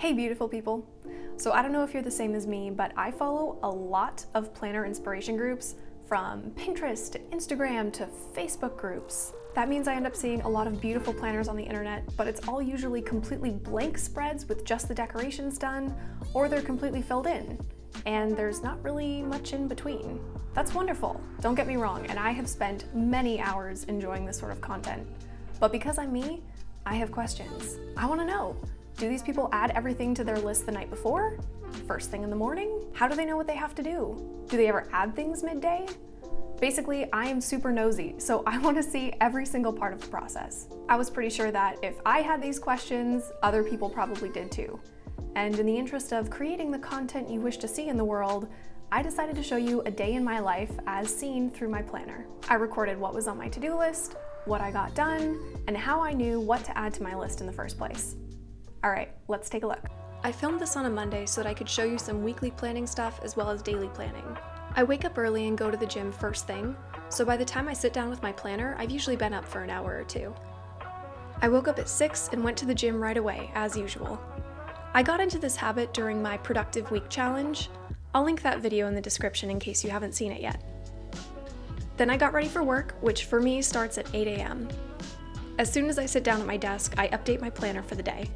Hey beautiful people. So I don't know if you're the same as me, but I follow a lot of planner inspiration groups, from Pinterest to Instagram to Facebook groups. That means I end up seeing a lot of beautiful planners on the internet, but it's all usually completely blank spreads with just the decorations done, or they're completely filled in, and there's not really much in between. That's wonderful, don't get me wrong, and I have spent many hours enjoying this sort of content. But because I'm me, I have questions. I want to know, do these people add everything to their list the night before? First thing in the morning? How do they know what they have to do? Do they ever add things midday? Basically, I am super nosy, so I want to see every single part of the process. I was pretty sure that if I had these questions, other people probably did too. And in the interest of creating the content you wish to see in the world, I decided to show you a day in my life as seen through my planner. I recorded what was on my to-do list, what I got done, and how I knew what to add to my list in the first place. All right, let's take a look. I filmed this on a Monday so that I could show you some weekly planning stuff as well as daily planning. I wake up early and go to the gym first thing, so by the time I sit down with my planner, I've usually been up for an hour or two. I woke up at 6 and went to the gym right away, as usual. I got into this habit during my Productive Week Challenge. I'll link that video in the description in case you haven't seen it yet. Then I got ready for work, which for me starts at 8 a.m. As soon as I sit down at my desk, I update my planner for the day.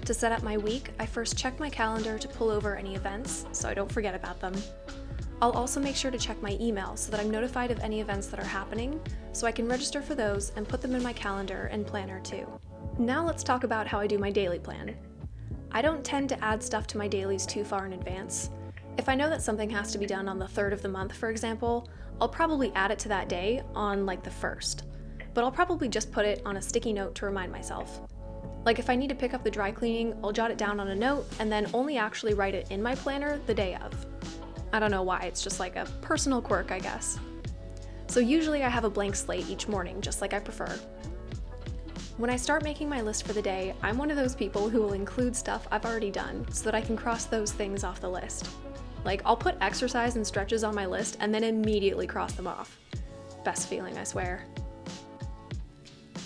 To set up my week, I first check my calendar to pull over any events, so I don't forget about them. I'll also make sure to check my email so that I'm notified of any events that are happening, so I can register for those and put them in my calendar and planner too. Now let's talk about how I do my daily plan. I don't tend to add stuff to my dailies too far in advance. If I know that something has to be done on the 3rd of the month, for example, I'll probably add it to that day on like the 1st, but I'll probably just put it on a sticky note to remind myself. Like if I need to pick up the dry cleaning, I'll jot it down on a note and then only actually write it in my planner the day of. I don't know why, it's just like a personal quirk, I guess. So usually I have a blank slate each morning, just like I prefer. When I start making my list for the day, I'm one of those people who will include stuff I've already done so that I can cross those things off the list. Like I'll put exercise and stretches on my list and then immediately cross them off. Best feeling, I swear.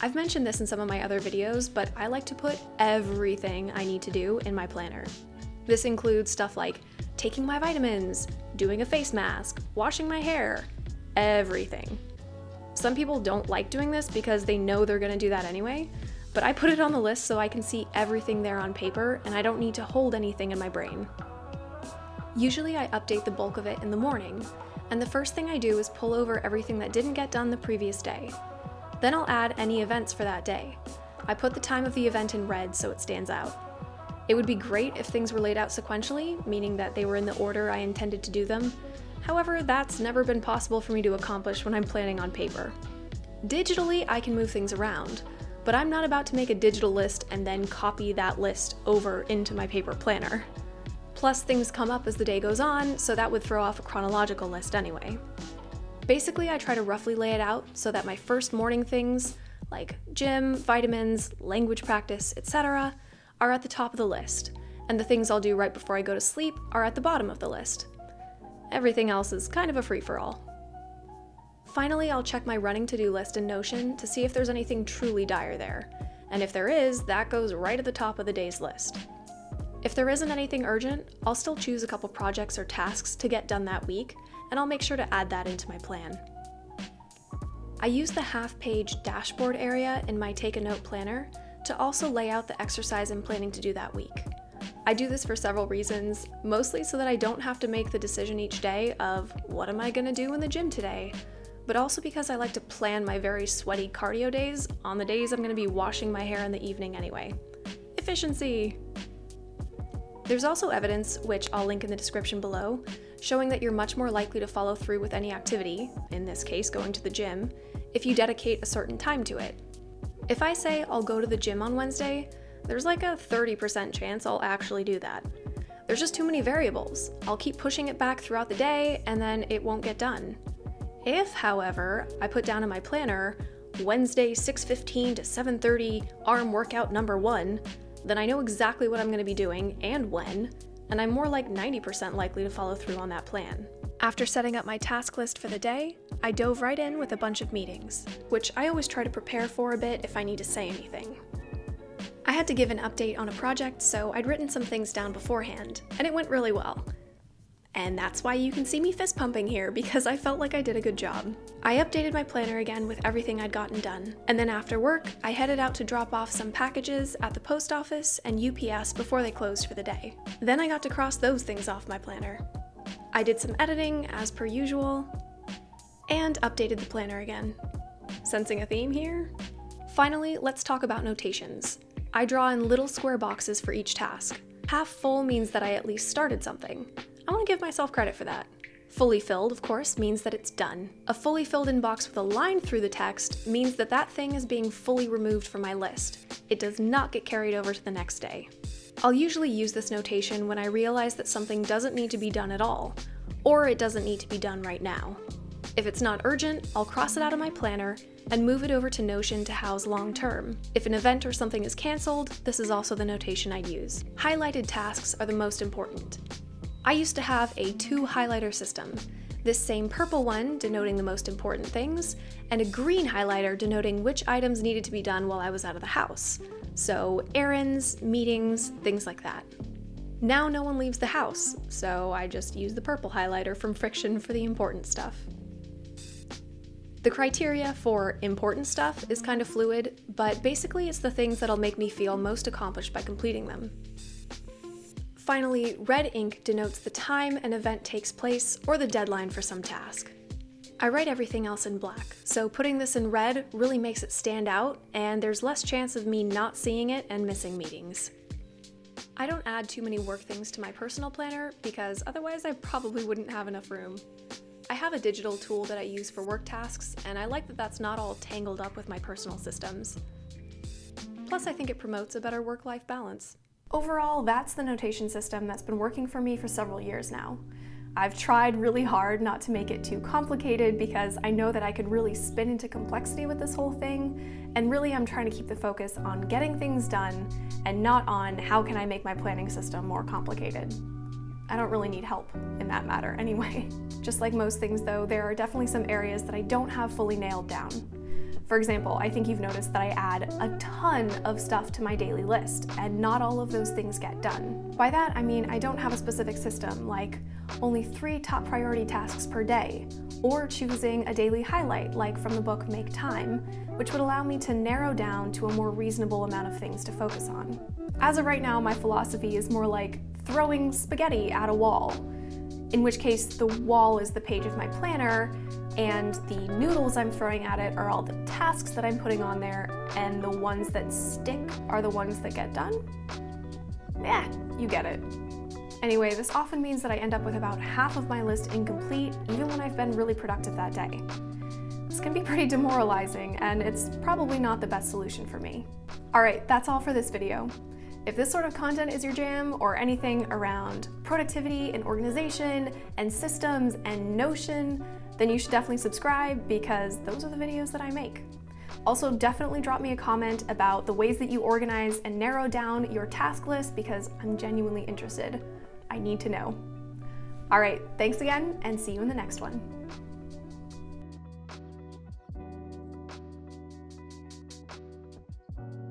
I've mentioned this in some of my other videos, but I like to put everything I need to do in my planner. This includes stuff like taking my vitamins, doing a face mask, washing my hair, everything. Some people don't like doing this because they know they're gonna do that anyway, but I put it on the list so I can see everything there on paper and I don't need to hold anything in my brain. Usually I update the bulk of it in the morning, and the first thing I do is pull over everything that didn't get done the previous day. Then I'll add any events for that day. I put the time of the event in red so it stands out. It would be great if things were laid out sequentially, meaning that they were in the order I intended to do them. However, that's never been possible for me to accomplish when I'm planning on paper. Digitally, I can move things around, but I'm not about to make a digital list and then copy that list over into my paper planner. Plus, things come up as the day goes on, so that would throw off a chronological list anyway. Basically, I try to roughly lay it out so that my first morning things, like gym, vitamins, language practice, etc., are at the top of the list, and the things I'll do right before I go to sleep are at the bottom of the list. Everything else is kind of a free-for-all. Finally, I'll check my running to-do list in Notion to see if there's anything truly dire there, and if there is, that goes right at the top of the day's list. If there isn't anything urgent, I'll still choose a couple projects or tasks to get done that week, and I'll make sure to add that into my plan. I use the half-page dashboard area in my Take a Note planner to also lay out the exercise I'm planning to do that week. I do this for several reasons, mostly so that I don't have to make the decision each day of what am I gonna do in the gym today, but also because I like to plan my very sweaty cardio days on the days I'm gonna be washing my hair in the evening anyway. Efficiency! There's also evidence, which I'll link in the description below, showing that you're much more likely to follow through with any activity, in this case going to the gym, if you dedicate a certain time to it. If I say I'll go to the gym on Wednesday, there's like a 30% chance I'll actually do that. There's just too many variables. I'll keep pushing it back throughout the day and then it won't get done. If, however, I put down in my planner, Wednesday 6:15 to 7:30 arm workout number 1, then I know exactly what I'm going to be doing and when, and I'm more like 90% likely to follow through on that plan. After setting up my task list for the day, I dove right in with a bunch of meetings, which I always try to prepare for a bit if I need to say anything. I had to give an update on a project, so I'd written some things down beforehand, and it went really well. And that's why you can see me fist pumping here, because I felt like I did a good job. I updated my planner again with everything I'd gotten done, and then after work, I headed out to drop off some packages at the post office and UPS before they closed for the day. Then I got to cross those things off my planner. I did some editing, as per usual, and updated the planner again. Sensing a theme here? Finally, let's talk about notations. I draw in little square boxes for each task. Half full means that I at least started something. I want to give myself credit for that. Fully filled, of course, means that it's done. A fully filled in box with a line through the text means that that thing is being fully removed from my list. It does not get carried over to the next day. I'll usually use this notation when I realize that something doesn't need to be done at all, or it doesn't need to be done right now. If it's not urgent, I'll cross it out of my planner and move it over to Notion to house long term. If an event or something is canceled, this is also the notation I'd use. Highlighted tasks are the most important. I used to have a 2-highlighter system. This same purple one denoting the most important things, and a green highlighter denoting which items needed to be done while I was out of the house. So errands, meetings, things like that. Now no one leaves the house, so I just use the purple highlighter from Friction for the important stuff. The criteria for important stuff is kind of fluid, but basically it's the things that'll make me feel most accomplished by completing them. Finally, red ink denotes the time an event takes place or the deadline for some task. I write everything else in black, so putting this in red really makes it stand out, and there's less chance of me not seeing it and missing meetings. I don't add too many work things to my personal planner because otherwise I probably wouldn't have enough room. I have a digital tool that I use for work tasks, and I like that that's not all tangled up with my personal systems. Plus, I think it promotes a better work-life balance. Overall, that's the notation system that's been working for me for several years now. I've tried really hard not to make it too complicated because I know that I could really spin into complexity with this whole thing, and really I'm trying to keep the focus on getting things done and not on how can I make my planning system more complicated. I don't really need help in that matter anyway. Just like most things though, there are definitely some areas that I don't have fully nailed down. For example, I think you've noticed that I add a ton of stuff to my daily list, and not all of those things get done. By that, I mean I don't have a specific system, like only 3 top priority tasks per day, or choosing a daily highlight, like from the book Make Time, which would allow me to narrow down to a more reasonable amount of things to focus on. As of right now, my philosophy is more like throwing spaghetti at a wall, in which case the wall is the page of my planner, and the noodles I'm throwing at it are all the tasks that I'm putting on there, and the ones that stick are the ones that get done. Yeah, you get it. Anyway, this often means that I end up with about half of my list incomplete, even when I've been really productive that day. This can be pretty demoralizing, and it's probably not the best solution for me. Alright, that's all for this video. If this sort of content is your jam, or anything around productivity and organization and systems and Notion, then you should definitely subscribe because those are the videos that I make. Also, definitely drop me a comment about the ways that you organize and narrow down your task list because I'm genuinely interested. I need to know. All right, thanks again, and see you in the next one.